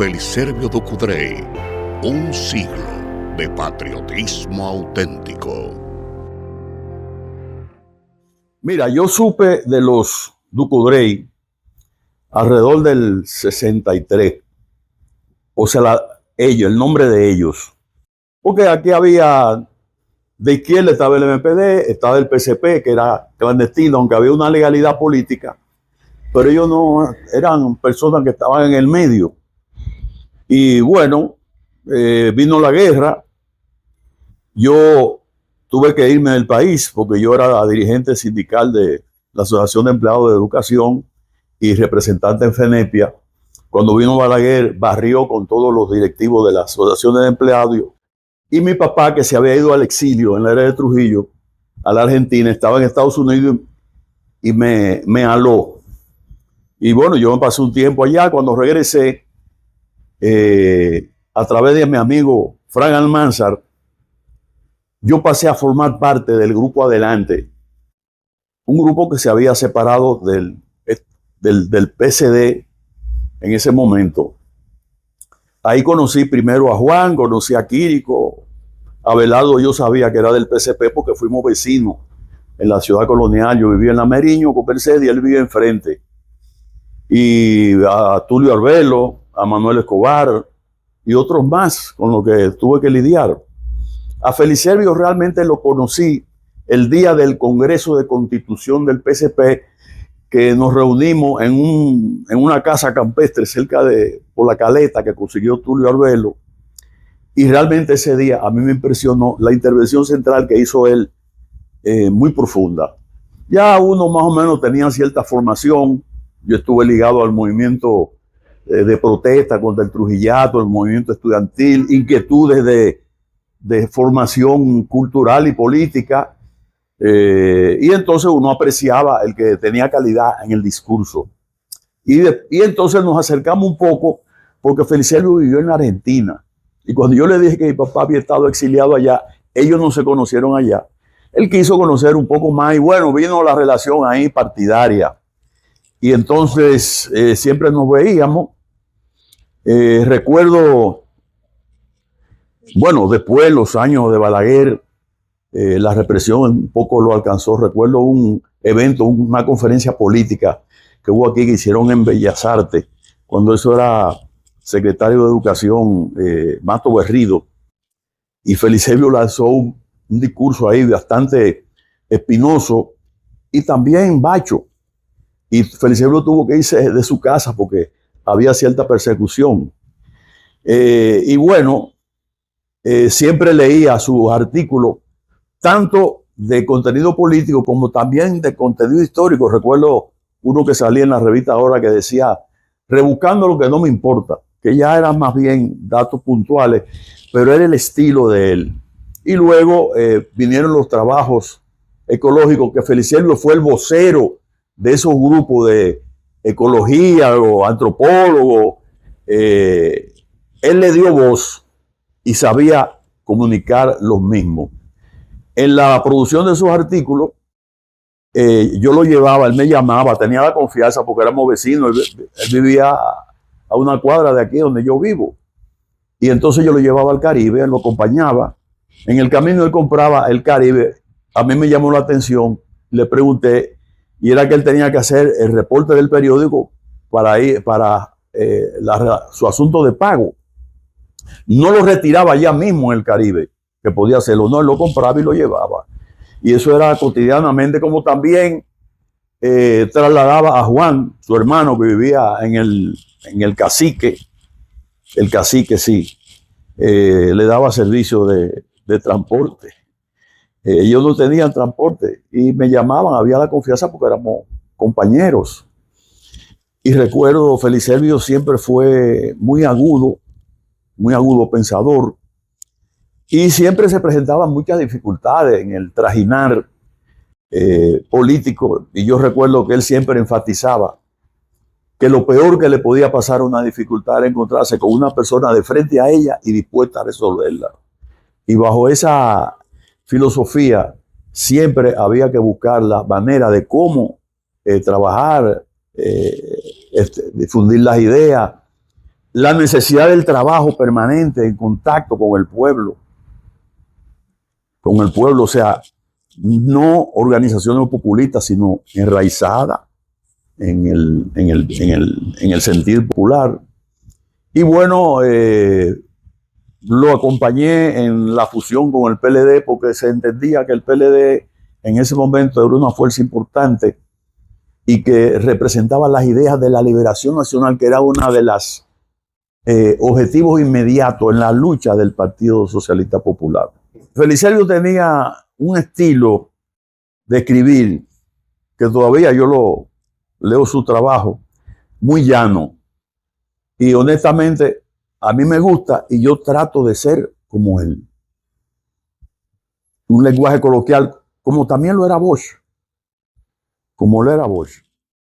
Feliservio Ducudrey, un siglo de patriotismo auténtico. Mira, yo supe de los Ducudrey alrededor del 63. O sea, el nombre de ellos. Porque aquí había, de izquierda estaba el MPD, estaba el PCP, que era clandestino, aunque había una legalidad política. Pero ellos no eran personas que estaban en el medio. Y bueno, vino la guerra. Yo tuve que irme del país porque yo era dirigente sindical de la Asociación de Empleados de Educación y representante en FENEPIA. Cuando vino Balaguer, barrió con todos los directivos de las asociaciones de empleados. Y mi papá, que se había ido al exilio en la era de Trujillo, a la Argentina, estaba en Estados Unidos y me aló. Y bueno, yo me pasé un tiempo allá. Cuando regresé, a través de mi amigo Frank Almanzar, yo pasé a formar parte del grupo Adelante, un grupo que se había separado del PSD en ese momento. Ahí conocí primero a Juan, conocí a Quirico, a Belardo yo sabía que era del PCP porque fuimos vecinos en la ciudad colonial. Yo vivía en la Meriño con Mercedes y él vivía enfrente. Y a Tulio Arbelo, a Manuel Escobar y otros más con los que tuve que lidiar. A Feliservio realmente lo conocí el día del Congreso de Constitución del PCP, que nos reunimos en una casa campestre cerca por la Caleta que consiguió Tulio Arbelo. Y realmente ese día a mí me impresionó la intervención central que hizo él, muy profunda. Ya uno más o menos tenía cierta formación. Yo estuve ligado al movimiento de protesta contra el Trujillato, el movimiento estudiantil, inquietudes de formación cultural y política. Y entonces uno apreciaba el que tenía calidad en el discurso. Y entonces nos acercamos un poco porque Feliservio vivió en Argentina. Y cuando yo le dije que mi papá había estado exiliado allá, ellos no se conocieron allá. Él quiso conocer un poco más y bueno, vino la relación ahí partidaria. Y entonces siempre nos veíamos. Recuerdo, bueno, después los años de Balaguer, la represión un poco lo alcanzó. Recuerdo un evento, una conferencia política que hubo aquí que hicieron en Bellas Artes, cuando eso era secretario de Educación, Mato Berrido, y Feliservio lanzó un discurso ahí bastante espinoso y también bacho. Y Feliservio tuvo que irse de su casa porque había cierta persecución. Y bueno, siempre leía sus artículos, tanto de contenido político como también de contenido histórico. Recuerdo uno que salía en la revista Ahora que decía, rebuscando lo que no me importa, que ya eran más bien datos puntuales, pero era el estilo de él. Y luego vinieron los trabajos ecológicos, que Feliservio fue el vocero de esos grupos de ecología o antropólogos. Él le dio voz y sabía comunicar los mismos. En la producción de esos artículos, yo lo llevaba, él me llamaba, tenía la confianza porque éramos vecinos. Él vivía a una cuadra de aquí donde yo vivo. Y entonces yo lo llevaba al Caribe, él lo acompañaba. En el camino él compraba el Caribe. A mí me llamó la atención, le pregunté, y era que él tenía que hacer el reporte del periódico para su asunto de pago. No lo retiraba ya mismo en el Caribe, que podía hacerlo, no, él lo compraba y lo llevaba. Y eso era cotidianamente, como también trasladaba a Juan, su hermano, que vivía en el Cacique. El Cacique, sí, le daba servicio de transporte. Ellos no tenían transporte y me llamaban, había la confianza porque éramos compañeros. Y recuerdo, Feliservio siempre fue muy agudo pensador, y siempre se presentaban muchas dificultades en el trajinar político. Y yo recuerdo que él siempre enfatizaba que lo peor que le podía pasar a una dificultad era encontrarse con una persona de frente a ella y dispuesta a resolverla. Y bajo esa filosofía siempre había que buscar la manera de cómo trabajar, difundir las ideas la necesidad del trabajo permanente en contacto con el pueblo, o sea, no organizaciones populistas, sino enraizadas en el sentir popular. Y bueno, lo acompañé en la fusión con el PLD porque se entendía que el PLD en ese momento era una fuerza importante y que representaba las ideas de la liberación nacional, que era una de las objetivos inmediatos en la lucha del Partido Socialista Popular. Feliciano tenía un estilo de escribir que todavía yo lo leo su trabajo, muy llano. Y honestamente, a mí me gusta y yo trato de ser como él. Un lenguaje coloquial, como también lo era Bosch. Como lo era Bosch.